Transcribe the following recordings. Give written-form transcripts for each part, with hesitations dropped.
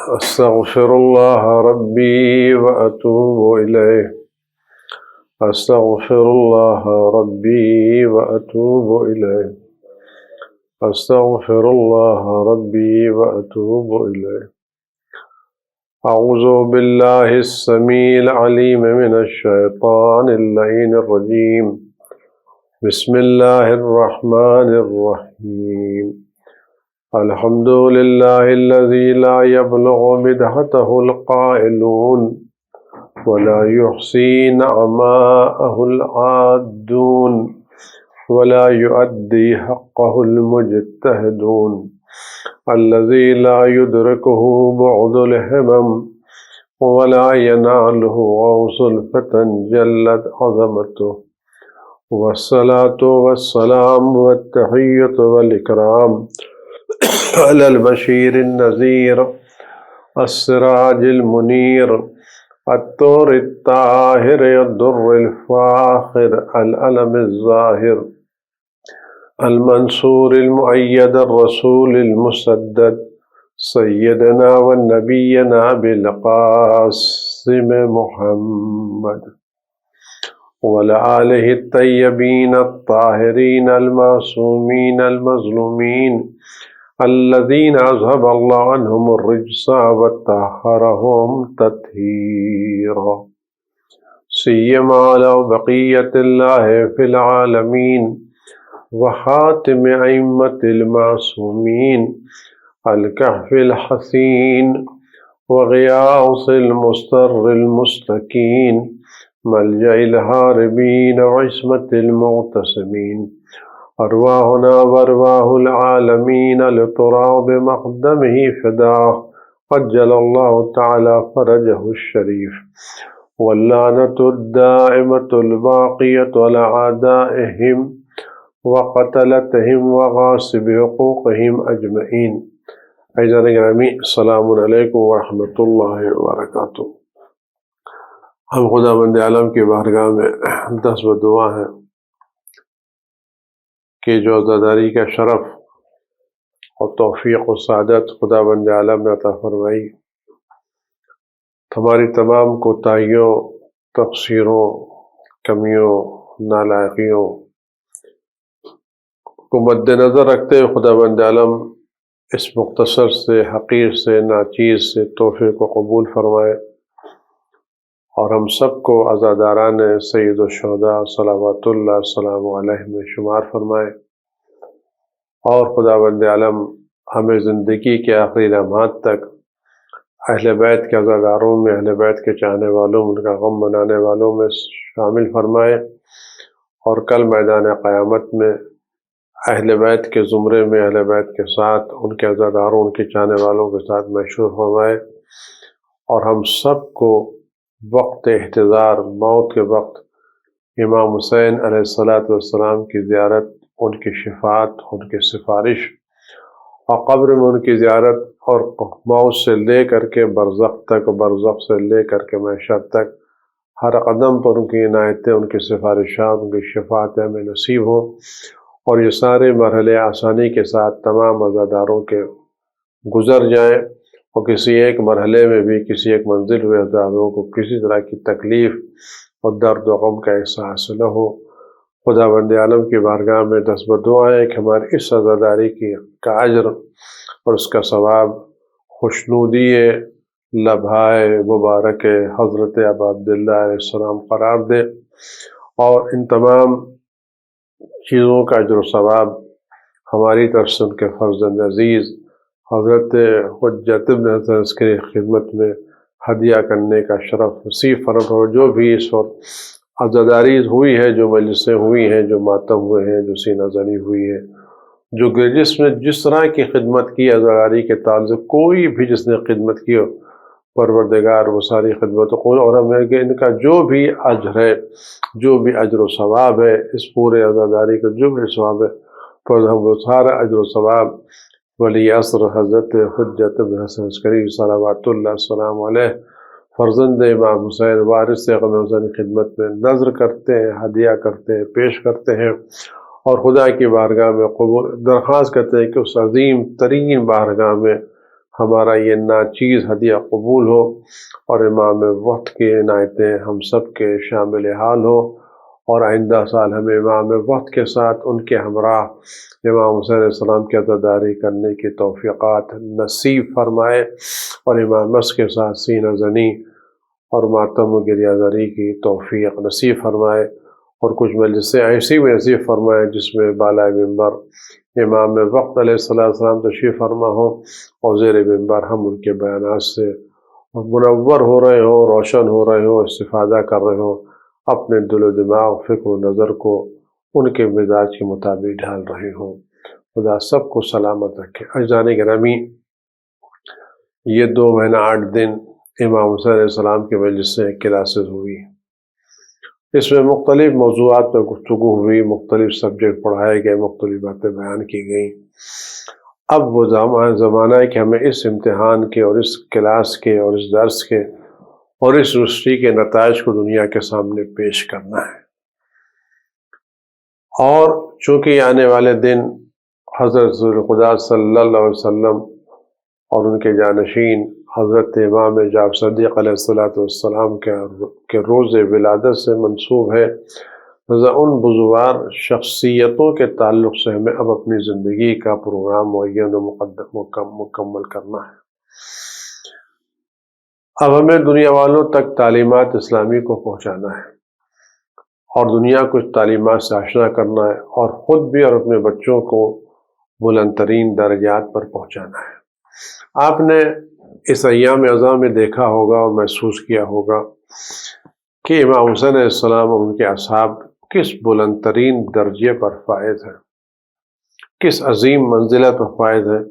أستغفر الله ربي وأتوب إليه. أستغفر الله ربي وأتوب إليه. أستغفر الله ربي وأتوب إليه. أعوذ بالله السميع العليم من الشيطان اللعين الرجيم. بسم الله الرحمن الرحيم. الحمد لله الذي لا يبلغ مدحته القائلون ولا يحصي نعماءه العادون ولا يؤدي حقه المجتهدون. الذي لا يدركه بعد الهمم ولا يناله غوص الفتن جلت عظمته. والصلاة والسلام والتحية والإكرام على البشير النذير السراج المنير الطور الطاهر الدر الفاخر العلم الظاهر المنصور المؤيد الرسول المسدد سيدنا ونبينا بالقاسم محمد وعلى آله الطيبين الطاهرين المعصومين المظلومين الذين أذهب الله عنهم الرجس وطهرهم تطهيرا. سيما على بقية الله في العالمين وخاتم أئمة المعصومين الكهف الحسين وغياث المستر المستكين ملجأ الهاربين وعصمة المعتصمين. أرواحنا وأرواح العالمين لتراب بمقدمه فداه عجل الله تعالى فرجه الشريف. واللعنة الدائمة الباقية على أعدائهم وقتلتهم وغاصب حقوقهم أجمعين. عزیزان گرامی، السلام علیکم ورحمۃ اللہ وبرکاتہ۔ ہم خداوند عالم کی بارگاہ میں دست بدعا ہیں کہ جو عزاداری کا شرف اور توفیق و سعادت خداوند عالم نے عطا فرمائی، ہماری تمام کوتاہیوں، تقصیروں، کمیوں، نالائقیوں کو مد نظر رکھتے ہوئے خداوند عالم اس مختصر سے، حقیر سے، ناچیز سے تحفے کو قبول فرمائے اور ہم سب کو عزاداران سید الشہداء صلوات اللہ السلام علیہ میں شمار فرمائے، اور خداوند عالم ہمیں زندگی کے آخری لمحات تک اہل بیت کے عزاداروں میں، اہل بیت کے چاہنے والوں، ان کا غم منانے والوں میں شامل فرمائے، اور کل میدان قیامت میں اہل بیت کے زمرے میں، اہل بیت کے ساتھ، ان کے عزاداروں، ان کے چاہنے والوں کے ساتھ محشور فرمائے، اور ہم سب کو وقت احتضار، موت کے وقت امام حسین علیہ السلام کی زیارت، ان کی شفاعت، ان کی سفارش، اور قبر میں ان کی زیارت، اور موت سے لے کر کے برزخ تک، برزخ سے لے کر کے محشر تک ہر قدم پر ان کی عنایتیں، ان کی سفارشات، ان کی شفاعتیں ہمیں نصیب ہوں، اور یہ سارے مرحلے آسانی کے ساتھ تمام عزاداروں کے گزر جائیں، اور کسی ایک مرحلے میں بھی، کسی ایک منزل ہوئے عزاداروں کو کسی طرح کی تکلیف اور درد و غم کا احساس نہ ہو۔ خداوند عالم کی بارگاہ میں دست بدعا ہے کہ ہماری اس عزاداری کا اجر اور اس کا ثواب خوشنودی لمحہ مبارک حضرت ابا عبداللہ علیہ السلام قرار دے، اور ان تمام چیزوں کا اجر و ثواب ہماری طرف سے ان کے فرزند عزیز حضرت حجت ابن حسن عسکری خدمت میں ہدیہ کرنے کا شرف نصیب فرمائے، اور جو بھی اس وقت عزاداری ہوئی ہے، جو مجلسیں ہوئی ہیں، جو ماتم ہوئے ہیں، جو سینہ زنی ہوئی ہے، جو جس میں جس طرح کی خدمت کی عزاداری کے تعلق، کوئی بھی جس نے خدمت کی ہو، پروردگار وہ ساری خدمت قبول، اور ہمیں کہ ان کا جو بھی اجر ہے، جو بھی اجر و ثواب ہے، اس پورے عزاداری کا جو بھی ثواب ہے، وہ سارا اجر و ثواب ولی عصر حضرت حجت ابن حسن عسکری صلوات اللہ السلام علیہ، فرزند امام حسین، وارث غم حسین کی خدمت میں نذر کرتے ہیں، ہدیہ کرتے ہیں، پیش کرتے ہیں، اور خدا کی بارگاہ میں قبول درخواست کرتے ہیں کہ اس عظیم ترین بارگاہ میں ہمارا یہ ناچیز ہدیہ قبول ہو اور امام وقت کی عنایتیں ہم سب کے شامل حال ہو، اور آئندہ سال ہمیں امام وقت کے ساتھ ان کے ہمراہ امام حسین علیہ السلام کی عزاداری کرنے کی توفیقات نصیب فرمائے، اور امام وقت کے ساتھ سینہ زنی اور ماتم و گریہ زاری کی توفیق نصیب فرمائے، اور کچھ مجلسیں ایسی بھی نصیب فرمائے جس میں بالائے منبر امام وقت علیہ السلام تشریف فرما ہو، اور زیر منبر ہم ان کے بیانات سے منور ہو رہے ہوں، روشن ہو رہے ہوں، استفادہ کر رہے ہوں، اپنے دل و دماغ، فکر و نظر کو ان کے مزاج کے مطابق ڈھال رہے ہوں۔ خدا سب کو سلامت رکھے۔ اجزان گرامی، یہ 2 مہینہ 8 دن امام حسین علیہ السلام کے مجلسیں کلاسز ہوئی، اس میں مختلف موضوعات پر گفتگو ہوئی، مختلف سبجیکٹ پڑھائے گئے، مختلف باتیں بیان کی گئیں۔ اب وہ زمانہ ہے کہ ہمیں اس امتحان کے اور اس کلاس کے اور اس درس کے اور اس یونیورسٹی کے نتائج کو دنیا کے سامنے پیش کرنا ہے، اور چونکہ یہ آنے والے دن حضرت رسول خدا صلی اللہ علیہ وسلم اور ان کے جانشین حضرت امام جعفر صادق علیہ السلام کے روز ولادت سے منسوب ہے، لہذا ان بزرگوار شخصیتوں کے تعلق سے ہمیں اب اپنی زندگی کا پروگرام معین و مکمل کرنا ہے۔ اب ہمیں دنیا والوں تک تعلیمات اسلامی کو پہنچانا ہے، اور دنیا کو اس تعلیمات سے آشنا کرنا ہے، اور خود بھی اور اپنے بچوں کو بلند ترین درجات پر پہنچانا ہے۔ آپ نے اس ایام اعظام میں دیکھا ہوگا اور محسوس کیا ہوگا کہ امام حسین علیہ السلام اور ان کے اصحاب کس بلند ترین درجے پر فائز ہیں، کس عظیم منزلت پر فائز ہیں،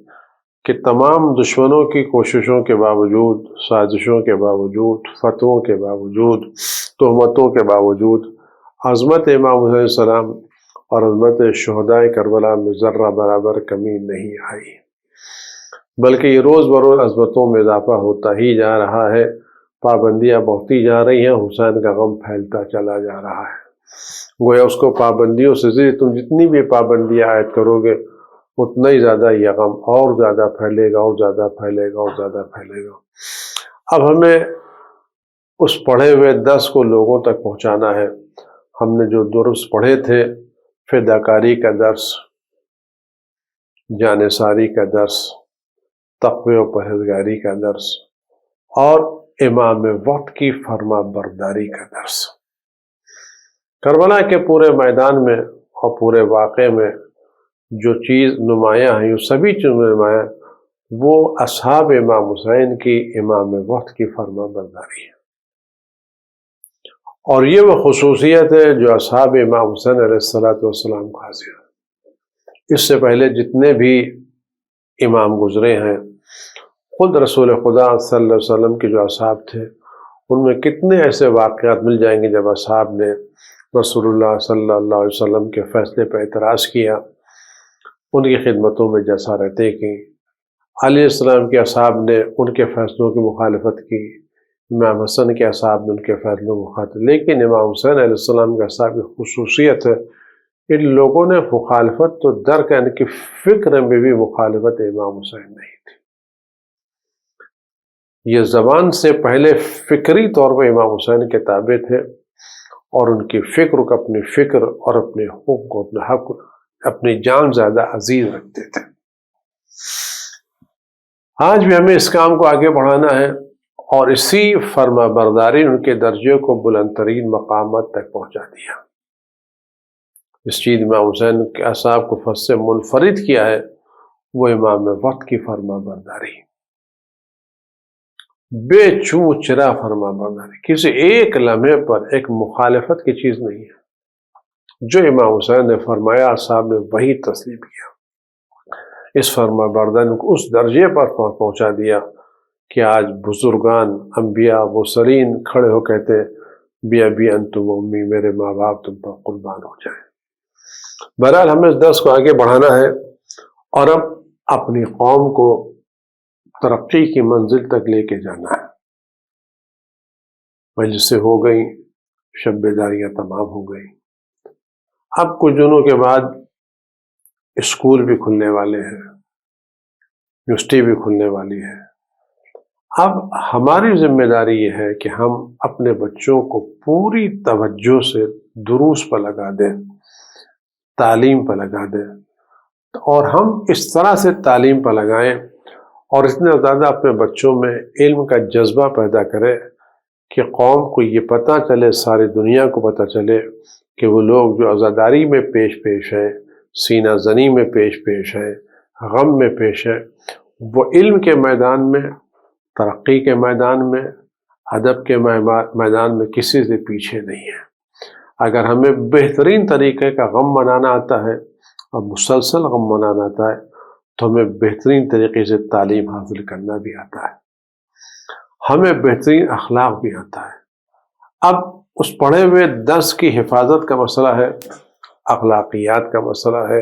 کہ تمام دشمنوں کی کوششوں کے باوجود، سازشوں کے باوجود، فتووں کے باوجود، تہمتوں کے باوجود، عظمت امام حسین علیہ السلام اور عظمت شہداء کربلا میں ذرہ برابر کمی نہیں آئی، بلکہ یہ روز بروز عظمتوں میں اضافہ ہوتا ہی جا رہا ہے، پابندیاں بڑھتی جا رہی ہیں، حسین کا غم پھیلتا چلا جا رہا ہے۔ گویا اس کو پابندیوں سے تم جتنی بھی پابندیاں عائد کرو گے اتنا ہی زیادہ یہ غم اور زیادہ پھیلے گا، اور زیادہ پھیلے گا، اور زیادہ پھیلے گا۔ اب ہمیں اس پڑھے ہوئے درس کو لوگوں تک پہنچانا ہے۔ ہم نے جو درس پڑھے تھے، فداکاری کا درس، جانثاری کا درس، تقوی و پرہیزگاری کا درس، اور امام وقت کی فرما برداری کا درس، کربلا کے پورے میدان میں اور پورے واقعے میں جو چیز نمایاں ہے، سبھی چیزوں میں نمایاں، وہ اصحاب امام حسین کی امام وقت کی فرما برداری ہے، اور یہ وہ خصوصیت ہے جو اصحاب امام حسین علیہ السلام کو حاصل ہے۔ اس سے پہلے جتنے بھی امام گزرے ہیں، خود رسول خدا صلی اللہ علیہ وسلم کے جو اصحاب تھے، ان میں کتنے ایسے واقعات مل جائیں گے جب اصحاب نے رسول اللہ صلی اللہ علیہ وسلم کے فیصلے پر اعتراض کیا، ان کی خدمتوں میں جسارتیں کی، علیہ السلام کے اصحاب نے ان کے فیصلوں کی مخالفت کی، امام حسن کے اصحاب نے ان کے فیصلوں کی مخالفت، لیکن امام حسین علیہ السلام کے اصحاب کی خصوصیت ہے، ان لوگوں نے مخالفت تو درک، ان کی فکر میں بھی مخالفت امام حسین نہیں تھی۔ یہ زبان سے پہلے فکری طور پر امام حسین کے تابع تھے، اور ان کی فکر کو، اپنی فکر اور اپنے حقوق کو، اپنے حق کو اپنی جان زیادہ عزیز رکھتے تھے۔ آج بھی ہمیں اس کام کو آگے بڑھانا ہے، اور اسی فرما برداری ان کے درجے کو بلند ترین مقامات تک پہنچا دیا۔ اس چیز امام حسین کے اصحاب کو فضل سے منفرد کیا ہے، وہ امام وقت کی فرما برداری، بے چو چرا فرما برداری، کسی ایک لمحے پر ایک مخالفت کی چیز نہیں ہے۔ جو امام حسین نے فرمایا، اصحاب نے وہی تسلیم کیا۔ اس فرما برداری کو اس درجے پر پہنچا دیا کہ آج بزرگان، انبیاء، مرسلین کھڑے ہو کہتے، بی ابی انتم امی، میرے ماں باپ تم پر قربان ہو جائیں۔ بہرحال ہمیں اس درس کو آگے بڑھانا ہے، اور اب اپنی قوم کو ترقی کی منزل تک لے کے جانا ہے۔ مجلسیں ہو گئیں، شب بیداریاں تمام ہو گئیں، اب کچھ دنوں کے بعد اسکول بھی کھلنے والے ہیں، یونیورسٹی بھی کھلنے والی ہے۔ اب ہماری ذمہ داری یہ ہے کہ ہم اپنے بچوں کو پوری توجہ سے دروس پر لگا دیں، تعلیم پر لگا دیں، اور ہم اس طرح سے تعلیم پر لگائیں اور اتنا زیادہ اپنے بچوں میں علم کا جذبہ پیدا کریں کہ قوم کو یہ پتہ چلے، ساری دنیا کو پتہ چلے کہ وہ لوگ جو عزاداری میں پیش ہیں، سینہ زنی میں پیش ہیں، غم میں پیش ہے، وہ علم کے میدان میں، ترقی کے میدان میں، ادب کے میدان میں کسی سے پیچھے نہیں ہے۔ اگر ہمیں بہترین طریقے کا غم منانا آتا ہے اور مسلسل غم منانا آتا ہے تو ہمیں بہترین طریقے سے تعلیم حاصل کرنا بھی آتا ہے، ہمیں بہترین اخلاق بھی آتا ہے۔ اب اس پڑھے ہوئے درس کی حفاظت کا مسئلہ ہے، اخلاقیات کا مسئلہ ہے،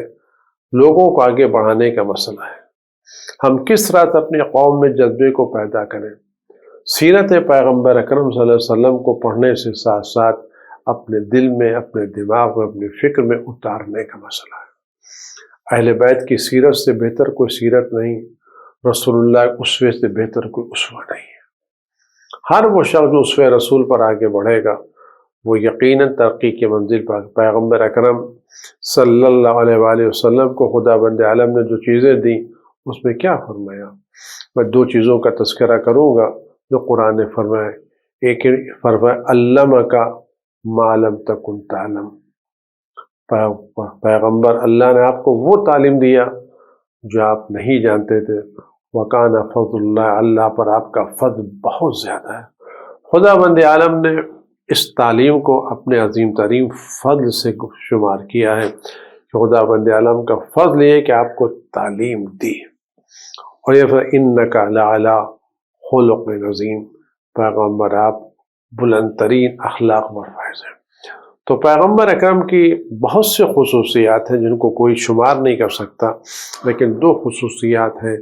لوگوں کو آگے بڑھانے کا مسئلہ ہے۔ ہم کس طرح سے اپنی قوم میں جذبے کو پیدا کریں؟ سیرت پیغمبر اکرم صلی اللہ علیہ وسلم کو پڑھنے سے ساتھ ساتھ اپنے دل میں، اپنے دماغ میں، اپنے فکر میں اتارنے کا مسئلہ ہے۔ اہل بیت کی سیرت سے بہتر کوئی سیرت نہیں، رسول اللہ اسوے سے بہتر کوئی اسوہ نہیں ہے۔ ہر وہ شخص جو اسوہ رسول پر آگے بڑھے گا وہ یقیناً ترقی کی منزل پر۔ پیغمبر اکرم صلی اللہ علیہ وآلہ وسلم کو خدا بند عالم نے جو چیزیں دیں اس میں کیا فرمایا؟ میں دو چیزوں کا تذکرہ کروں گا جو قرآن نے فرمایا۔ ایک فرمایا علمک ما لم تکن تعلم، پیغمبر اللہ نے آپ کو وہ تعلیم دیا جو آپ نہیں جانتے تھے۔ وکان فضل اللہ، اللہ پر آپ کا فضل بہت زیادہ ہے۔ خدا بند عالم نے اس تعلیم کو اپنے عظیم ترین فضل سے شمار کیا ہے کہ خدا بند عالم کا فضل یہ کہ آپ کو تعلیم دی، اور یہ انک لعلی خلق عظیم، پیغمبر آپ بلند ترین اخلاق پر فائز ہیں۔ تو پیغمبر اکرم کی بہت سے خصوصیات ہیں جن کو کوئی شمار نہیں کر سکتا، لیکن دو خصوصیات ہیں،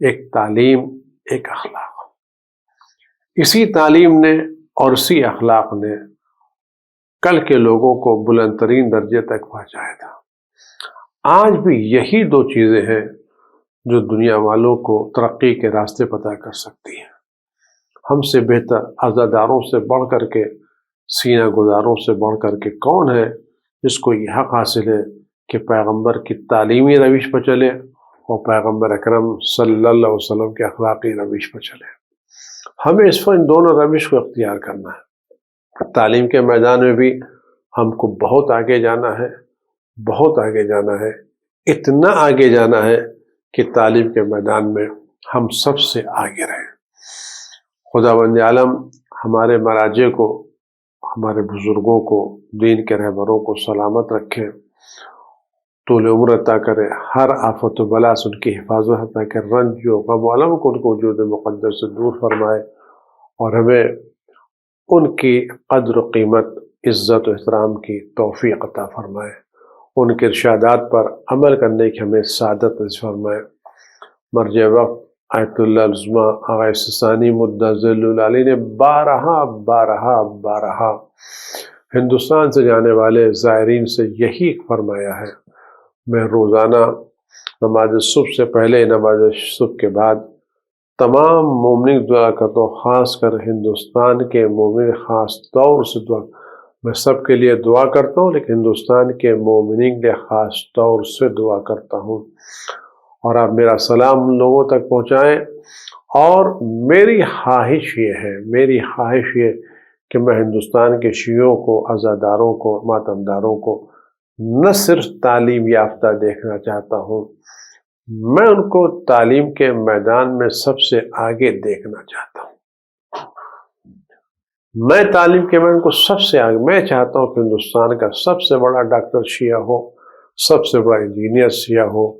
ایک تعلیم، ایک اخلاق۔ اسی تعلیم نے اور اسی اخلاق نے کل کے لوگوں کو بلند ترین درجے تک پہنچایا تھا۔ آج بھی یہی دو چیزیں ہیں جو دنیا والوں کو ترقی کے راستے پتہ کر سکتی ہیں۔ ہم سے بہتر، عزاداروں سے بڑھ کر کے، سینہ گزاروں سے بڑھ کر کے کون ہے جس کو یہ حق حاصل ہے کہ پیغمبر کی تعلیمی روش پر چلے اور پیغمبر اکرم صلی اللہ علیہ وسلم کے اخلاقی روش پر چلے؟ ہمیں اس پر ان دونوں روش کو اختیار کرنا ہے۔ تعلیم کے میدان میں بھی ہم کو بہت آگے جانا ہے، بہت آگے جانا ہے، اتنا آگے جانا ہے کہ تعلیم کے میدان میں ہم سب سے آگے رہیں۔ خدا بند عالم ہمارے مراجع کو، ہمارے بزرگوں کو، دین کے رہبروں کو سلامت رکھے، طول عمر عطا کرے، ہر آفت و بلا سے ان کی حفاظت عطا کرے، رنج و غم و الم کو ان کو وجود مقدس سے دور فرمائے، اور ہمیں ان کی قدر و قیمت، عزت و احترام کی توفیق عطا فرمائے، ان کے ارشادات پر عمل کرنے کی ہمیں سعادت نصیب فرمائے۔ مرجع وقت آیت اللہ العظمیٰ آغا ثانی مدہ ذل العلی نے بارہا ہندوستان سے جانے والے زائرین سے یہی فرمایا ہے۔ میں روزانہ نماز صبح سے پہلے، نماز صبح کے بعد تمام مومنین دعا کرتا ہوں، خاص کر ہندوستان کے مومن خاص طور سے دعا، میں سب کے لیے دعا کرتا ہوں لیکن ہندوستان کے مومنین کے لیے خاص طور سے دعا کرتا ہوں، اور آپ میرا سلام ان لوگوں تک پہنچائیں۔ اور میری خواہش یہ کہ میں ہندوستان کے شیعوں کو، عزاداروں کو، ماتمداروں کو نہ صرف تعلیم یافتہ دیکھنا چاہتا ہوں، میں ان کو تعلیم کے میدان میں سب سے آگے دیکھنا چاہتا ہوں۔ میں تعلیم کے میدان کو سب سے آگے، میں چاہتا ہوں کہ ہندوستان کا سب سے بڑا ڈاکٹر شیعہ ہو، سب سے بڑا انجینئر شیعہ ہو،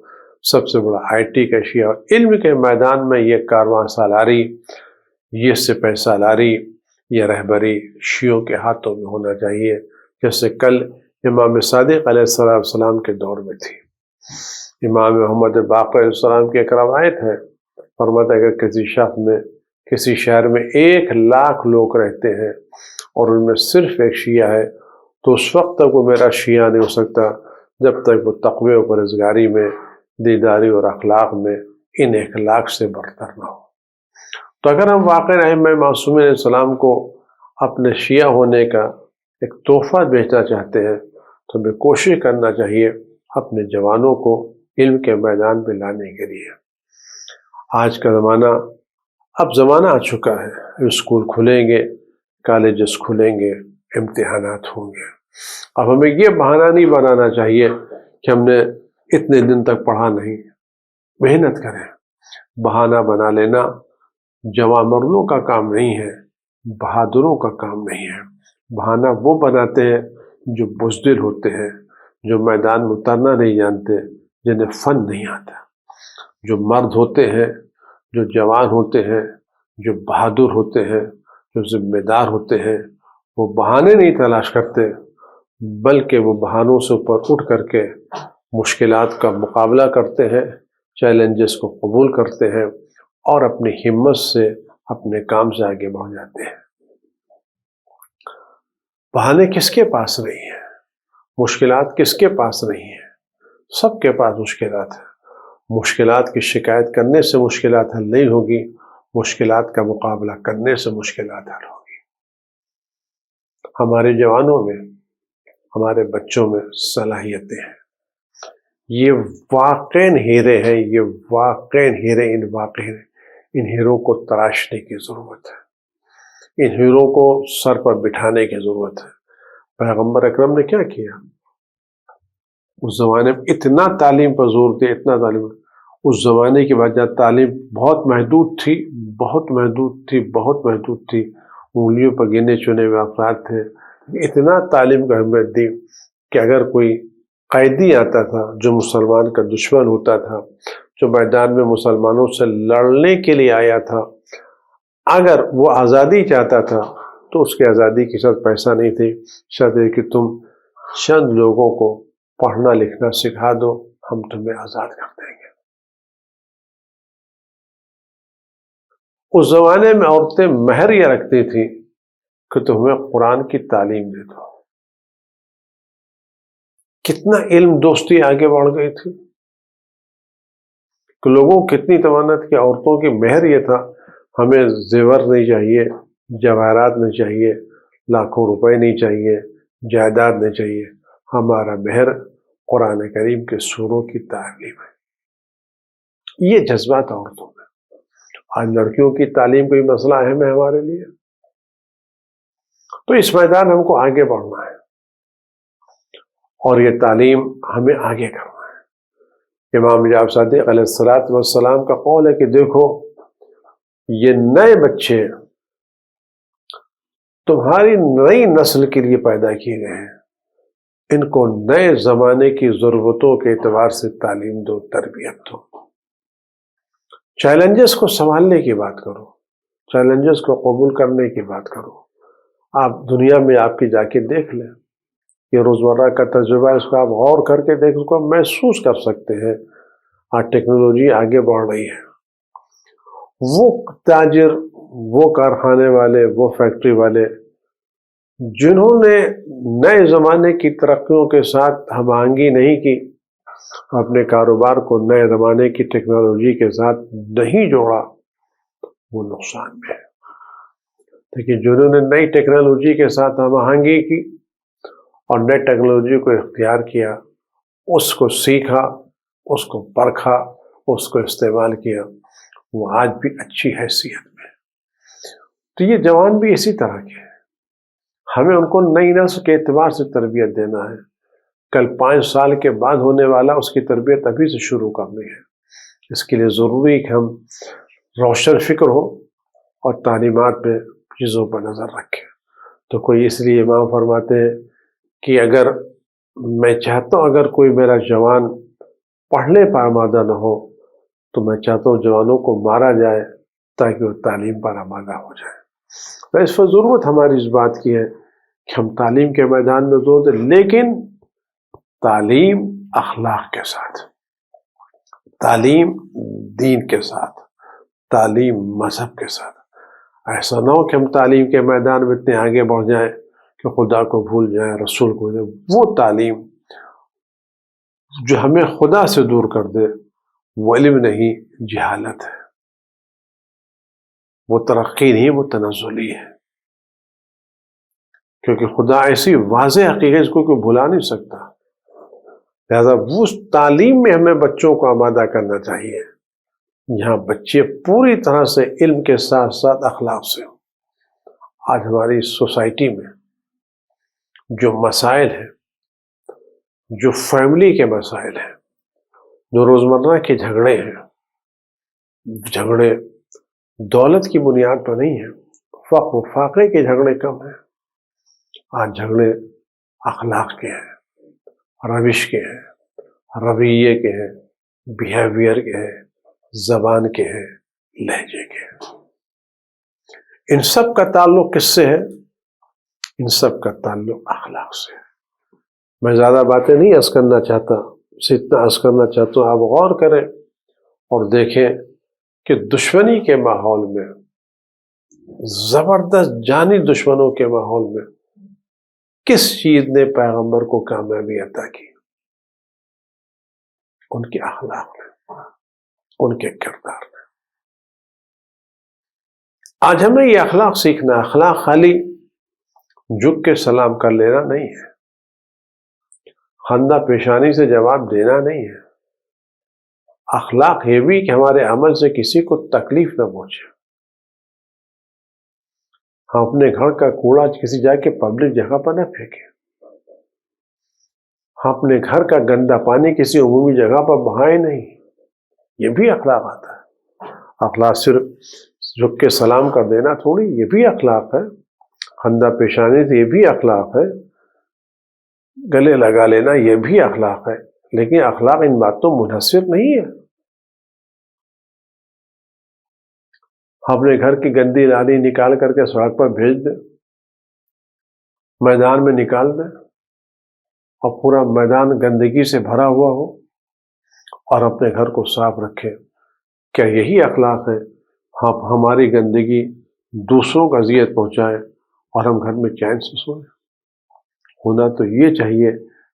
سب سے بڑا آئی ٹی کا شیعہ ہو۔ علم کے میدان میں یہ کارواں سالاری، یہ سپہ سالاری، یہ رہبری شیعوں کے ہاتھوں میں ہونا چاہیے، جیسے کل امام صادق علیہ السلام کے دور میں تھی۔ امام محمد باقر علیہ السلام کی ایک روایت ہے، فرماتا ہے کہ کسی شہر میں 1,00,000 لوگ رہتے ہیں اور ان میں صرف ایک شیعہ ہے، تو اس وقت تک وہ میرا شیعہ نہیں ہو سکتا جب تک وہ تقوی و پرہیزگاری میں، دینداری اور اخلاق میں ان اخلاق سے برتر نہ ہو۔ تو اگر ہم واقعی ائمہ معصومین علیہ السلام کو اپنے شیعہ ہونے کا ایک تحفہ بھیجنا چاہتے ہیں تو ہمیں کوشش کرنا چاہیے اپنے جوانوں کو علم کے میدان پہ لانے کے لیے۔ آج کا زمانہ اب زمانہ آ چکا ہے، اسکول کھلیں گے، کالجز کھلیں گے، امتحانات ہوں گے۔ اب ہمیں یہ بہانہ نہیں بنانا چاہیے کہ ہم نے اتنے دن تک پڑھا نہیں۔ محنت کریں۔ بہانہ بنا لینا جوان مردوں کا کام نہیں ہے، بہادروں کا کام نہیں ہے۔ بہانہ وہ بناتے ہیں جو بزدل ہوتے ہیں، جو میدان میں اترنا نہیں جانتے، جنہیں فن نہیں آتا۔ جو مرد ہوتے ہیں، جو جوان ہوتے ہیں، جو بہادر ہوتے ہیں، جو ذمہ دار ہوتے ہیں، وہ بہانے نہیں تلاش کرتے، بلکہ وہ بہانوں سے اوپر اٹھ کر کے مشکلات کا مقابلہ کرتے ہیں، چیلنجز کو قبول کرتے ہیں اور اپنی ہمت سے اپنے کام سے آگے بڑھ جاتے ہیں۔ بہانے کس کے پاس نہیں ہیں؟ مشکلات کس کے پاس نہیں ہیں؟ سب کے پاس مشکلات ہیں۔ مشکلات کی شکایت کرنے سے مشکلات حل نہیں ہوگی، مشکلات کا مقابلہ کرنے سے مشکلات حل ہوگی۔ ہمارے جوانوں میں، ہمارے بچوں میں صلاحیتیں ہیں، یہ واقعین ہیرے ہیں، یہ واقعین ہیرے، ان ہیروں کو تراشنے کی ضرورت ہے، ان ہیروں کو سر پر بٹھانے کی ضرورت ہے۔ پیغمبر اکرم نے کیا کیا؟ اس زمانے میں اتنا تعلیم پر زور دیا، اتنا تعلیم، اس زمانے کی وجہ تعلیم بہت محدود تھی، بہت محدود تھی، بہت محدود تھی، انگلیوں پر گنے چنے ہوئے افراد تھے۔ اتنا تعلیم کو اہمیت دی کہ اگر کوئی قیدی آتا تھا جو مسلمان کا دشمن ہوتا تھا، جو میدان میں مسلمانوں سے لڑنے کے لیے آیا تھا، اگر وہ آزادی چاہتا تھا تو اس کی آزادی کی شرط پیسہ نہیں تھی، شرط ہے کہ تم چند لوگوں کو پڑھنا لکھنا سکھا دو، ہم تمہیں آزاد کر دیں گے۔ اس زمانے میں عورتیں مہر یہ رکھتی تھیں کہ تمہیں قرآن کی تعلیم دے دو۔ کتنا علم دوستی آگے بڑھ گئی تھی کہ لوگوں کو کتنی تمانت کی، عورتوں کی مہر یہ تھا، ہمیں زیور نہیں چاہیے، جواہرات نہیں چاہیے، لاکھوں روپے نہیں چاہیے، جائیداد نہیں چاہیے، ہمارا مہر قرآن کریم کے سوروں کی تعلیم ہے۔ یہ جذبات عورتوں میں۔ آج لڑکیوں کی تعلیم کوئی مسئلہ اہم ہے ہمارے لیے، تو اس میدان ہم کو آگے بڑھنا ہے اور یہ تعلیم ہمیں آگے کرنا ہے۔ امام جعفر صادق علیہ السلام کا قول ہے کہ دیکھو یہ نئے بچے تمہاری نئی نسل کے لیے پیدا کیے گئے ہیں، ان کو نئے زمانے کی ضرورتوں کے اعتبار سے تعلیم دو، تربیت دو۔ چیلنجز کو سنبھالنے کی بات کرو، چیلنجز کو قبول کرنے کی بات کرو۔ آپ دنیا میں آپ کی جا کے دیکھ لیں، یہ روزمرہ کا تجربہ، اس کو آپ غور کر کے دیکھ، اس کو محسوس کر سکتے ہیں۔ آج ٹیکنالوجی آگے بڑھ رہی ہے، وہ تاجر، وہ کارخانے والے، وہ فیکٹری والے جنہوں نے نئے زمانے کی ترقیوں کے ساتھ ہم آہنگی نہیں کی، اپنے کاروبار کو نئے زمانے کی ٹیکنالوجی کے ساتھ نہیں جوڑا، وہ نقصان میں ہے۔ لیکن جنہوں نے نئی ٹیکنالوجی کے ساتھ ہم آہنگی کی اور نئی ٹیکنالوجی کو اختیار کیا، اس کو سیکھا، اس کو پرکھا، اس کو استعمال کیا، وہ آج بھی اچھی حیثیت میں۔ تو یہ جوان بھی اسی طرح کے ہیں، ہمیں ان کو نئی نسل کے اعتبار سے تربیت دینا ہے۔ کل 5 سال کے بعد ہونے والا، اس کی تربیت ابھی سے شروع کرنی ہے۔ اس کے لیے ضروری ہے کہ ہم روشن فکر ہو اور تعلیمات میں چیزوں پر نظر رکھیں۔ تو کوئی اس لیے امام فرماتے ہیں کہ اگر میں چاہتا ہوں اگر کوئی میرا جوان پڑھنے پر آمادہ نہ ہو تو میں چاہتا ہوں جوانوں کو مارا جائے تاکہ وہ تعلیم پر آمادہ ہو جائے۔ تو اس پر ضرورت ہماری اس بات کی ہے کہ ہم تعلیم کے میدان میں زور دیں، لیکن تعلیم اخلاق کے ساتھ، تعلیم دین کے ساتھ، تعلیم مذہب کے ساتھ۔ ایسا نہ ہو کہ ہم تعلیم کے میدان میں اتنے آگے بڑھ جائیں کہ خدا کو بھول جائیں، رسول کو بھول جائیں۔ وہ تعلیم جو ہمیں خدا سے دور کر دے، وہ علم نہیں، جہالت ہے، وہ ترقی نہیں، وہ تنزلی ہے، کیونکہ خدا ایسی واضح حقیقت اس کو کوئی بھلا نہیں سکتا۔ لہذا اس تعلیم میں ہمیں بچوں کو آمادہ کرنا چاہیے جہاں بچے پوری طرح سے علم کے ساتھ ساتھ اخلاق سے ہوں۔ آج ہماری سوسائٹی میں جو مسائل ہیں، جو فیملی کے مسائل ہیں، جو روزمرہ کے جھگڑے ہیں، جھگڑے دولت کی بنیاد پر نہیں ہیں، فقر و فاقے کے جھگڑے کم ہیں۔ آج جھگڑے اخلاق کے ہیں، روش کے ہیں، رویے کے ہیں، بیہیویئر کے ہیں، زبان کے ہیں، لہجے کے ہیں۔ ان سب کا تعلق کس سے ہے؟ ان سب کا تعلق اخلاق سے ہے۔ میں زیادہ باتیں نہیں عرض کرنا چاہتا، اسے اتنا عرض کرنا چاہتا ہوں آپ غور کریں اور دیکھیں کہ دشمنی کے ماحول میں، زبردست جانی دشمنوں کے ماحول میں کس چیز نے پیغمبر کو کامیابی عطا کی؟ ان کے اخلاق میں، ان کے کردار میں۔ آج ہمیں یہ اخلاق سیکھنا۔ اخلاق خالی جھک کے سلام کر لینا نہیں ہے، خندہ پیشانی سے جواب دینا نہیں ہے۔ اخلاق یہ بھی کہ ہمارے عمل سے کسی کو تکلیف نہ پہنچے۔ ہم اپنے گھر کا کوڑا کسی جا کے پبلک جگہ پر نہ پھینکیں، ہم اپنے گھر کا گندا پانی کسی عمومی جگہ پر بہائیں نہیں۔ یہ بھی اخلاق آتا ہے۔ اخلاق صرف جھک کے سلام کر دینا تھوڑی، یہ بھی اخلاق ہے۔ خندہ پیشانی سے یہ بھی اخلاق ہے، گلے لگا لینا یہ بھی اخلاق ہے، لیکن اخلاق ان باتوں منحصر نہیں ہے۔ اپنے گھر کی گندی نالی نکال کر کے سڑک پر بھیج دیں، میدان میں نکال دیں اور پورا میدان گندگی سے بھرا ہوا ہو اور اپنے گھر کو صاف رکھیں، کیا یہی اخلاق ہے؟ ہماری گندگی دوسروں کو اذیت پہنچائے اور ہم گھر میں چین سے سوئیں؟ ہونا تو یہ چاہیے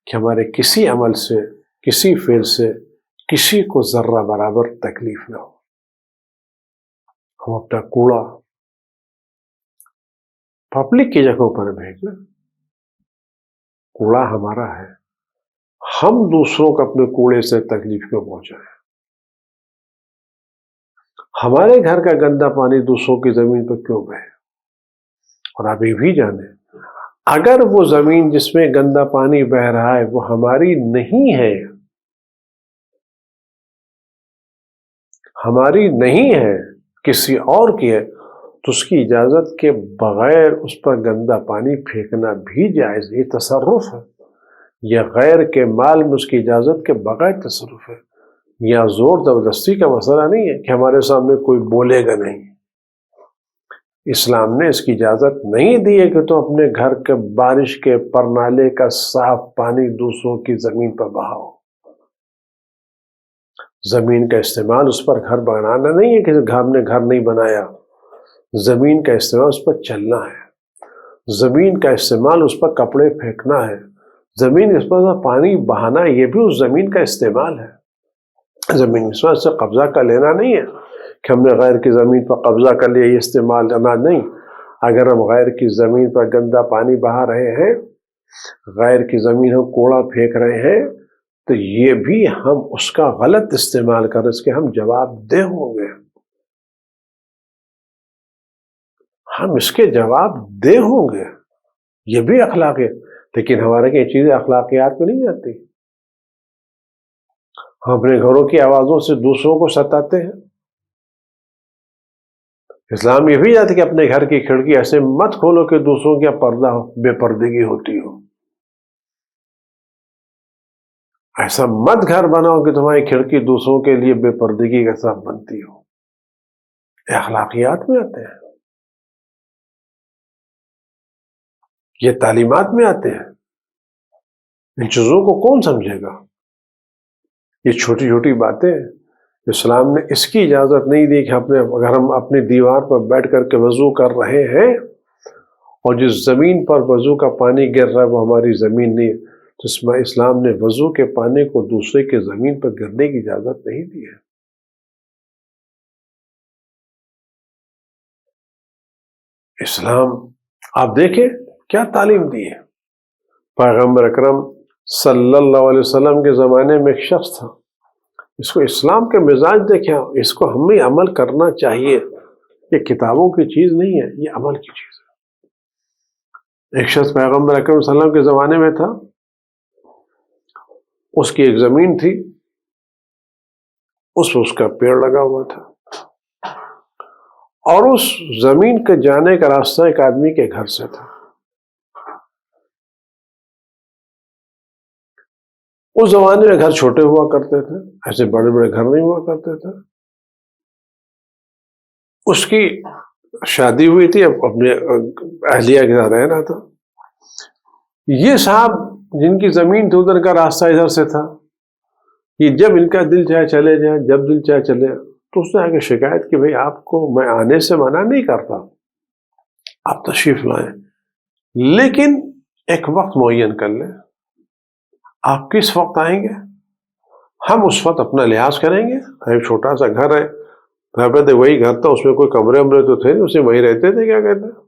کہ ہمارے کسی عمل سے، کسی فعل سے کسی کو ذرہ برابر تکلیف نہ ہو۔ ہم اپنا کوڑا پبلک کی جگہوں پر بھیجنا، کوڑا ہمارا ہے، ہم دوسروں کو اپنے کوڑے سے تکلیف کیوں پہنچائیں؟ ہمارے گھر کا گندا پانی دوسروں کی زمین پر کیوں بہے؟ اور آپ یہ بھی جانیں، اگر وہ زمین جس میں گندا پانی بہ رہا ہے وہ ہماری نہیں ہے، ہماری نہیں ہے، کسی اور کی ہے، تو اس کی اجازت کے بغیر اس پر گندا پانی پھینکنا بھی جائز۔ یہ تصرف ہے، یہ غیر کے مال میں اس کی اجازت کے بغیر تصرف ہے۔ یا زور زبردستی کا مسئلہ نہیں ہے کہ ہمارے سامنے کوئی بولے گا نہیں۔ اسلام نے اس کی اجازت نہیں دی ہے کہ تو اپنے گھر کے بارش کے پرنالے کا صاف پانی دوسروں کی زمین پر بہاؤ۔ زمین کا استعمال اس پر گھر بنانا نہیں ہے کہ ہم نے گھر نہیں بنایا، زمین کا استعمال اس پر چلنا ہے، زمین کا استعمال اس پر کپڑے پھینکنا ہے، زمین اس پر پانی بہانا، یہ بھی اس زمین کا استعمال ہے۔ زمین اس پر سے قبضہ کر لینا نہیں ہے کہ ہم نے غیر کی زمین پر قبضہ کر لیا، یہ استعمال کرنا نہیں۔ اگر ہم غیر کی زمین پر گندا پانی بہا رہے ہیں، غیر کی زمین ہم کوڑا پھینک رہے ہیں، تو یہ بھی ہم اس کا غلط استعمال کر رہے ہیں، اس کے ہم جواب دہ ہوں گے، ہم اس کے جواب دہ ہوں گے۔ یہ بھی اخلاق ہے، لیکن ہمارے یہ چیزیں اخلاقیات میں نہیں آتی۔ ہم اپنے گھروں کی آوازوں سے دوسروں کو ستاتے ہیں۔ اسلام یہ بھی جاتا ہے کہ اپنے گھر کی کھڑکی ایسے مت کھولو کہ دوسروں کا پردہ بے پردگی ہوتی ہو، ایسا مت گھر بناؤ کہ تمہاری کھڑکی دوسروں کے لیے بے پردگی کا سبب بنتی ہو۔ یہ اخلاقیات میں آتے ہیں، یہ تعلیمات میں آتے ہیں۔ ان چیزوں کو کون سمجھے گا؟ یہ چھوٹی چھوٹی باتیں اسلام نے اس کی اجازت نہیں دی کہ اگر ہم اپنی دیوار پر بیٹھ کر کے وضو کر رہے ہیں اور جس زمین پر وضو کا پانی گر رہا ہے وہ ہماری زمین نہیں، تو اسلام نے وضو کے پانی کو دوسرے کے زمین پر گرنے کی اجازت نہیں دی ہے۔ اسلام آپ دیکھیں کیا تعلیم دی ہے. پیغمبر اکرم صلی اللہ علیہ وسلم کے زمانے میں ایک شخص تھا، اس کو اسلام کے مزاج دیکھا، اس کو ہمیں عمل کرنا چاہیے. یہ کتابوں کی چیز نہیں ہے، یہ عمل کی چیز ہے. ایک شخص پیغمبر اکرم صلی اللہ علیہ وسلم کے زمانے میں تھا، اس کی ایک زمین تھی، اس کا پیڑ لگا ہوا تھا، اور اس زمین کے جانے کا راستہ ایک آدمی کے گھر سے تھا. اس زمانے میں گھر چھوٹے ہوا کرتے تھے، ایسے بڑے بڑے گھر نہیں ہوا کرتے تھے. اس کی شادی ہوئی تھی، اب اپنے اہلیہ کے ساتھ رہنا تھا. یہ صاحب جن کی زمین تھی ادھر کا راستہ ادھر سے تھا، یہ جب ان کا دل چاہے چلے جائے، جب دل چاہے چلے. تو اس نے آگے شکایت کی، بھئی آپ کو میں آنے سے منع نہیں کرتا، آپ تشریف لائیں، لیکن ایک وقت معین کر لیں. آپ کس وقت آئیں گے؟ ہم اس وقت اپنا لحاظ کریں گے. ایک چھوٹا سا گھر ہے، رہتے وہی گھر تھا، اس میں کوئی کمرے ومرے تو تھے نہیں، اسے وہی رہتے تھے. کیا کہتے ہیں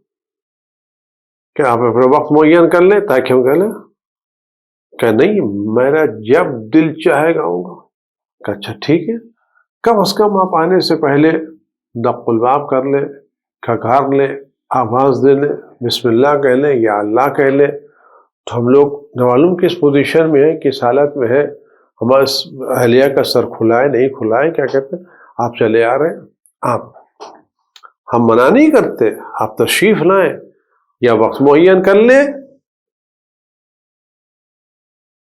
کہ آپ اپنا وقت معین کر لیں تاکہ ہم کہہ لیں کہ نہیں میرا جب دل چاہے گا آؤں گا. کہ اچھا ٹھیک ہے، کم از کم آپ آنے سے پہلے دق الباب کر لیں، کھکار لیں، آواز دے لیں، بسم اللہ کہہ لیں یا اللہ کہہ لیں. تو ہم لوگ معلوم کس پوزیشن میں ہے، کس حالت میں ہے، ہمارے اہلیہ کا سر کھلائے نہیں کھلائے. کیا کہتے ہیں آپ چلے آ رہے ہیں، آپ ہم منع نہیں کرتے، آپ تشریف لائیں یا وقت معین کر لیں،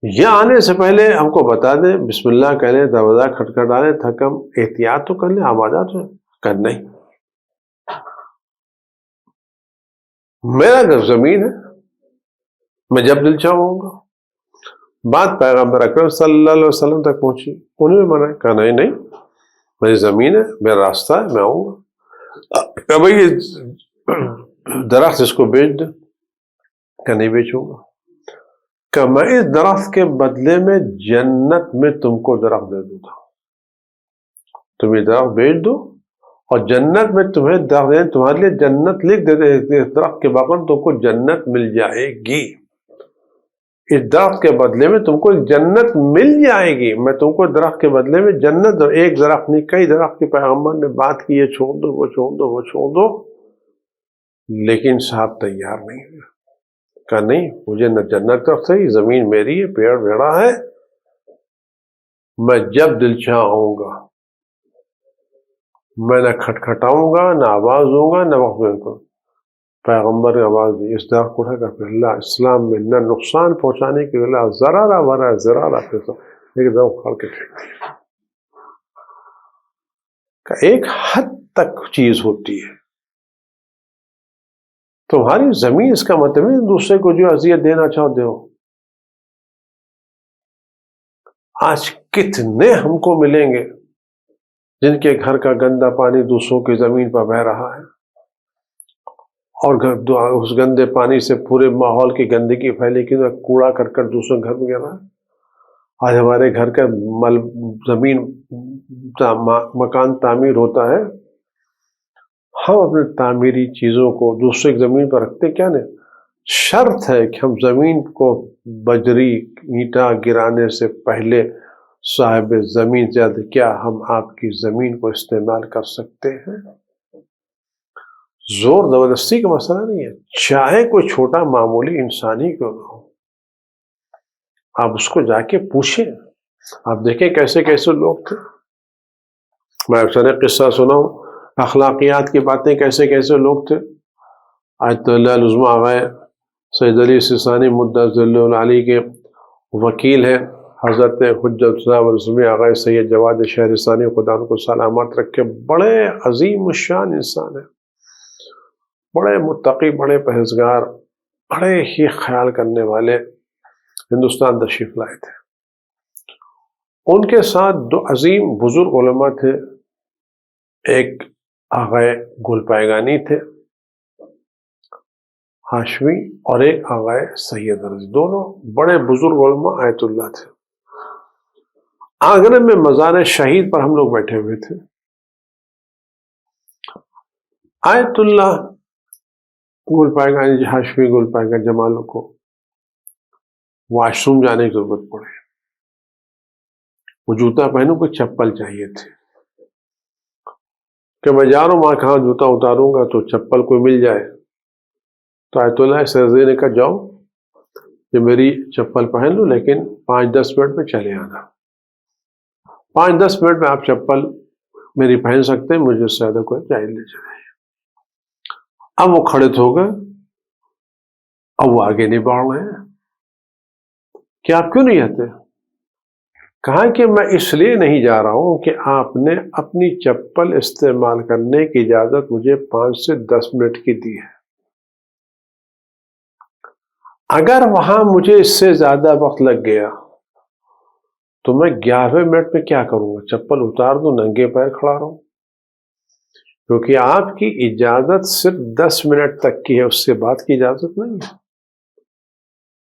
یا آنے سے پہلے ہم کو بتا دیں، بسم اللہ کہہ لیں، دروازہ کھٹکھٹا لیں، تھکم احتیاط تو کر لیں، آبادات کر نہیں. میرا گھر زمین ہے، میں جب دل چاہوں گا. بات پیغمبر اکرم صلی اللہ علیہ وسلم تک پہنچی، انہوں نے منع کہا نہیں نہیں، میری زمین ہے، میرا راستہ ہے، میں آؤں گا. کہ بھائی درخت اس کو بیچ دیں. کہ نہیں بیچوں گا. کہ میں اس درخت کے بدلے میں جنت میں تم کو درخت دے دوں گا، تم یہ درخت بیچ دو اور جنت میں تمہیں درخت، تمہارے لیے جنت لکھ دے دے، اس درخت کے بغیر تم کو جنت مل جائے گی. اس درخت کے بدلے میں تم کو جنت مل جائے گی. میں تم کو درخت کے بدلے میں جنت، ایک درخت نہیں کئی درخت کے پیغمبر نے بات کی، یہ چھوڑ دو، وہ چھوڑ دو، وہ چھوڑ دو، لیکن صاحب تیار نہیں ہوئے. کہا نہیں، مجھے نہ جنت طرف سے، زمین میری ہے، پیڑ میرا ہے، میں جب دل چاہ آؤں گا، میں نہ کھٹکھٹاؤں گا، نہ آواز دوں گا، نہ وقت کو. پیغمبر نے آواز دی، اس درخت کو اٹھا کر پھر اللہ اسلام میں نہ نقصان پہنچانے کے لیے ذرا ورا ذرا پیسہ ایک دم کھڑ کے پھینک دیا. کہ ایک حد تک چیز ہوتی ہے. تمہاری زمین اس کا مطلب ہے دوسرے کو جو اذیت دینا چاہو دو. آج کتنے ہم کو ملیں گے جن کے گھر کا گندا پانی دوسروں کی زمین پر بہ رہا ہے، اور اس گندے پانی سے پورے ماحول کی گندگی پھیلے کی، کوڑا کرکٹ دوسروں گھر میں گر رہا ہے. آج ہمارے گھر کا زمین مکان تعمیر ہوتا ہے، ہم اپنے تعمیری چیزوں کو دوسرے کی زمین پر رکھتے کیا نہیں. شرط ہے کہ ہم زمین کو بجری اینٹا گرانے سے پہلے صاحب زمین زیادہ کیا ہم آپ کی زمین کو استعمال کر سکتے ہیں. زور زبردستی کا مسئلہ نہیں ہے، چاہے کوئی چھوٹا معمولی انسانی کیوں نہ ہو، آپ اس کو جا کے پوچھیں. آپ دیکھیں کیسے کیسے لوگ تھے. میں اکثر ایک قصہ سنا ہوں، اخلاقیات کی باتیں، کیسے کیسے لوگ تھے. آیت اللہ العظمی آغائے سید علی سیستانی مدثر اللہ علی کے وکیل ہیں، حضرت حجت صاحب رسمی آغائے سید جواد شہرستانی، خدا ان کو سلامت رکھے. بڑے عظیم الشان انسان ہیں، بڑے متقی، بڑے پرہیزگار، بڑے ہی خیال کرنے والے. ہندوستان تشریف لائے تھے. ان کے ساتھ دو عظیم بزرگ علماء تھے، ایک آغائے گل پائگانی تھے ہاشمی، اور ایک آغائے سید رضی. دونوں بڑے بزرگ علماء آیت اللہ تھے. آگرہ میں مزار شہید پر ہم لوگ بیٹھے ہوئے تھے. آیت اللہ گل پائے گا ہاشمی گل پائے گا جمالوں کو واش روم جانے کی ضرورت پڑے، وہ جوتا پہنوں کو چپل چاہیے تھے کہ میں جا رہا ہوں وہاں کہاں جوتا اتاروں گا تو چپل کوئی مل جائے، تو آیت اللہ سرزی نے کہا جاؤ کہ میری چپل پہن لو لیکن 5-10 منٹ میں چلے آنا، 5-10 منٹ میں آپ چپل میری پہن سکتے ہیں، مجھے اس سے زیادہ کوئی چاہیے لے چلے۔ اب وہ کھڑے ہو گئے، اب وہ آگے نہیں بڑھ رہے ہیں کہ آپ کیوں نہیں آتے؟ کہا کہ میں اس لیے نہیں جا رہا ہوں کہ آپ نے اپنی چپل استعمال کرنے کی اجازت مجھے 5 سے 10 منٹ کی دی ہے، اگر وہاں مجھے اس سے زیادہ وقت لگ گیا تو میں 11ویں منٹ میں کیا کروں گا؟ چپل اتار دوں، ننگے پیر کھڑا رہوں، کیونکہ آپ کی اجازت صرف 10 منٹ تک کی ہے، اس سے بعد کی اجازت نہیں ہے۔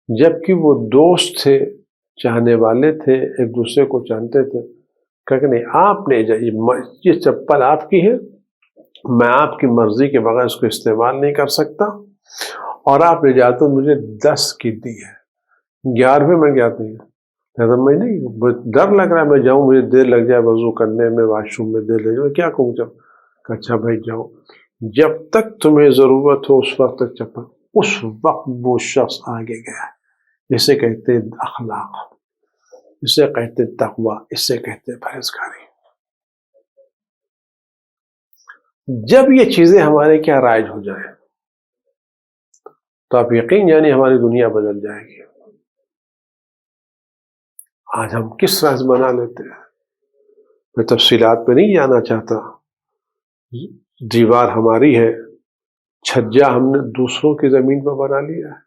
جبکہ وہ دوست تھے، چاہنے والے تھے، ایک دوسرے کو جانتے تھے، کہ نہیں آپ نے یہ چپل آپ کی ہے، میں آپ کی مرضی کے بغیر اس کو استعمال نہیں کر سکتا، اور آپ نے اجازت مجھے 10 کی دی ہے، 11ویں میں جاتے ہیں میں نہیں، ڈر لگ رہا ہے میں جاؤں، مجھے دیر لگ جائے وضو کرنے میں، واش روم میں دیر لگ جائے، کیا کہوں جب کہ اچھا بھائی جاؤ، جب تک تمہیں ضرورت ہو اس وقت تک چپل، اس وقت وہ شخص آگے گیا، اسے کہتے ہیں اخلاق، اسے کہتے ہیں تقوی، اسے کہتے ہیں پرہیزگاری۔ جب یہ چیزیں ہمارے کیا رائج ہو جائیں تو آپ یقین جانیں ہماری دنیا بدل جائے گی۔ آج ہم کس طرح سے بنا لیتے ہیں، میں تفصیلات پہ نہیں جانا چاہتا، دیوار ہماری ہے، چھجا ہم نے دوسروں کی زمین پر بنا لیا ہے،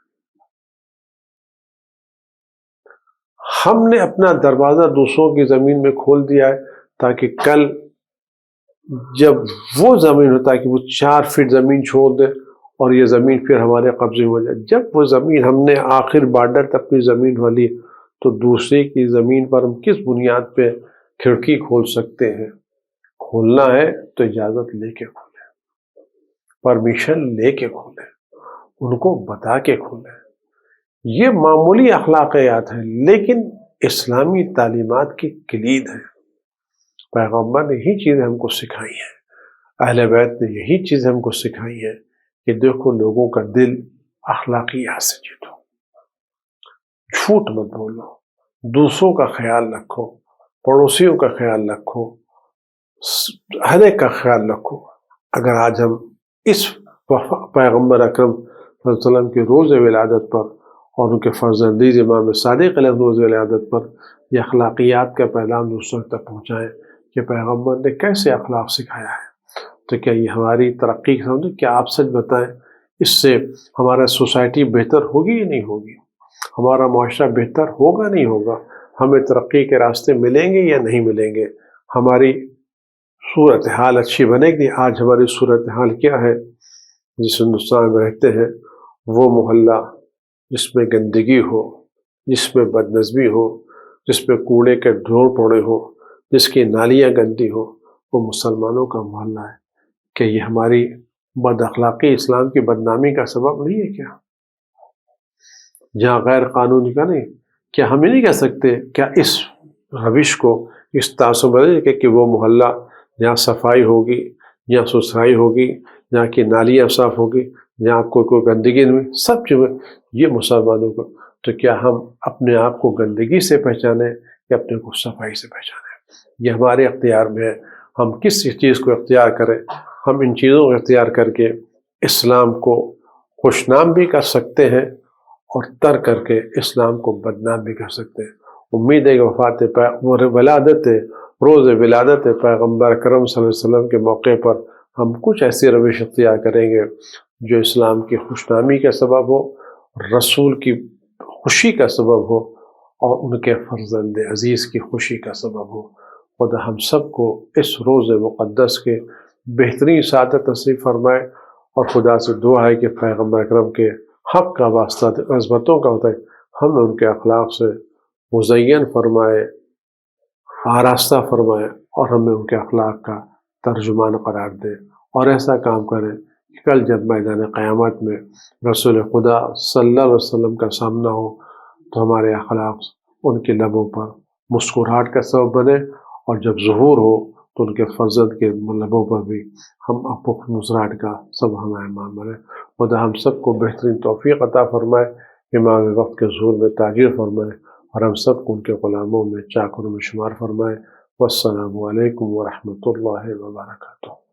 ہم نے اپنا دروازہ دوسروں کی زمین میں کھول دیا ہے تاکہ کل جب وہ زمین ہوتا ہے کہ وہ 4 فٹ زمین چھوڑ دے اور یہ زمین پھر ہمارے قبضے ہو جائے، جب وہ زمین ہم نے آخر بارڈر تک اپنی زمین والی تو دوسرے کی زمین پر ہم کس بنیاد پہ کھڑکی کھول سکتے ہیں؟ کھولنا ہے تو اجازت لے کے کھولیں، پرمیشن لے کے کھولیں، ان کو بتا کے کھولیں۔ یہ معمولی اخلاقیات ہیں لیکن اسلامی تعلیمات کی کلید ہے، پیغمبر نے یہی چیزیں ہم کو سکھائی ہیں، اہل بیت نے یہی چیزیں ہم کو سکھائی ہیں کہ دیکھو لوگوں کا دل اخلاقیات سے جیتو، جھوٹ مت بولو، دوسروں کا خیال رکھو، پڑوسیوں کا خیال رکھو، ہر ایک کا خیال رکھو۔ اگر آج ہم اس پیغمبر اکرم صلی اللہ علیہ وسلم کے روز ولادت پر اور ان کے فرزند امام صادق علیہ روز ولادت پر یہ اخلاقیات کا پیغام دوسروں تک پہنچائیں کہ پیغمبر نے کیسے اخلاق سکھایا ہے، تو کیا یہ ہماری ترقی کی سمجھے؟ کیا آپ سچ بتائیں اس سے ہمارا سوسائٹی بہتر ہوگی یا نہیں ہوگی؟ ہمارا معاشرہ بہتر ہوگا نہیں ہوگا؟ ہمیں ترقی کے راستے ملیں گے یا نہیں ملیں گے؟ ہماری صورتحال اچھی بنے گی؟ آج ہماری صورتحال کیا ہے؟ جس ہندوستان میں رہتے ہیں وہ محلہ جس میں گندگی ہو، جس میں بدنظمی ہو، جس میں کوڑے کے ڈھیر پڑے ہو، جس کی نالیاں گندی ہو، وہ مسلمانوں کا محلہ ہے۔ کہ یہ ہماری بد اخلاقی اسلام کی بدنامی کا سبب نہیں ہے کیا؟ جہاں غیر قانونی کا نہیں، کیا ہم یہ نہیں کہہ سکتے کیا اس روش کو، اس تعصب کہ وہ محلہ جہاں صفائی ہوگی، جہاں ستھرائی ہوگی، جہاں کی نالیاں صاف ہوگی، جہاں کوئی گندگی نہیں، سب چیزیں یہ مسلمانوں کو، تو کیا ہم اپنے آپ کو گندگی سے پہچانیں یا اپنے کو صفائی سے پہچانیں؟ یہ ہمارے اختیار میں ہے، ہم کس چیز کو اختیار کریں۔ ہم ان چیزوں کو اختیار کر کے اسلام کو خوشنام بھی کر سکتے ہیں اور ترک کر کے اسلام کو بدنام بھی کر سکتے ہیں۔ امید ہے کہ وفات روز ولادت پیغمبر اکرم صلی اللہ علیہ وسلم کے موقع پر ہم کچھ ایسی روش اختیار کریں گے جو اسلام کی خوشنامی کا سبب ہو، رسول کی خوشی کا سبب ہو اور ان کے فرزند عزیز کی خوشی کا سبب ہو۔ خدا ہم سب کو اس روز مقدس کے بہترین سعادت نصیب فرمائے، اور خدا سے دعا ہے کہ پیغمبر اکرم کے حق کا واسطہ عظمتوں کا ہوتا ہے، ہم ان کے اخلاق سے مزین فرمائے، آراستہ فرمائے، اور ہمیں ان کے اخلاق کا ترجمان قرار دے، اور ایسا کام کریں کل جب میدان قیامت میں رسول خدا صلی اللہ علیہ وسلم کا سامنا ہو تو ہمارے اخلاق ان کے لبوں پر مسکراہٹ کا سبب بنے، اور جب ظہور ہو تو ان کے فرزند کے لبوں پر بھی ہم مسکراہٹ کا سب ہمارے امام بنے۔ خدا ہم سب کو بہترین توفیق عطا فرمائے، امام وقت کے ظہور میں تاجر فرمائے، اور ہم سب کو ان کے غلاموں میں چاکروں میں شمار فرمائے۔ والسلام علیکم ورحمۃ اللہ وبرکاتہ۔